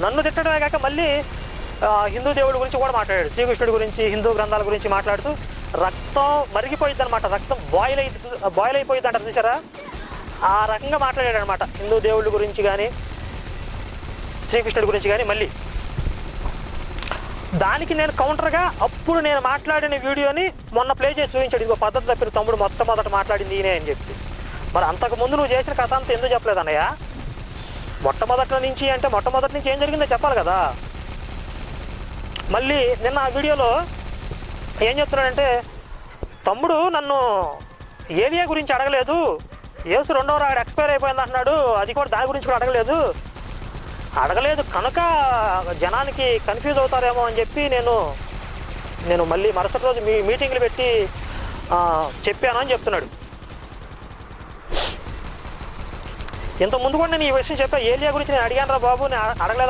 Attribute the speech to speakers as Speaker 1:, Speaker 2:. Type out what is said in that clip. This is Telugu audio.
Speaker 1: నన్ను తిట్టడమే కాక మళ్ళీ హిందూ దేవుడి గురించి కూడా మాట్లాడాడు. శ్రీకృష్ణుడి గురించి, హిందూ గ్రంథాల గురించి మాట్లాడుతూ రక్తం మరిగిపోయిద్ది అనమాట, రక్తం బాయిల్ అయిపోయింది అంటారు చూసారా, ఆ రకంగా మాట్లాడాడు అనమాట. హిందూ దేవుళ్ళ గురించి కానీ శ్రీకృష్ణుడి గురించి కానీ. మళ్ళీ దానికి నేను కౌంటర్గా అప్పుడు నేను మాట్లాడిన వీడియోని మొన్న ప్లే చేసి చూపించాడు. ఇదిగో పద్ధతి తప్పిన తమ్ముడు మొట్టమొదట మాట్లాడింది ఈయనే అని చెప్పి. మరి అంతకుముందు నువ్వు చేసిన కథ అంతా ఎందుకు చెప్పలేదు అన్నయ్య? మొట్టమొదటి నుంచి ఏం జరిగిందో చెప్పాలి కదా. మళ్ళీ నిన్న ఆ వీడియోలో ఏం చెప్తున్నాడంటే, తమ్ముడు నన్ను ఏలియా గురించి అడగలేదు, యేసు 2వ రాకడ ఎక్స్పైర్ అయిపోయింది అంటున్నాడు, అది కూడా దాని గురించి కూడా అడగలేదు కనుక జనానికి కన్ఫ్యూజ్ అవుతారేమో అని చెప్పి నేను మళ్ళీ మరుసటి రోజు మీటింగ్లు పెట్టి చెప్పాను అని చెప్తున్నాడు. ఇంత ముందు కూడా నేను ఈ విషయం చెప్పా, ఏలియా గురించి నేను అడిగాను రా బాబు, నేను అడగలేదు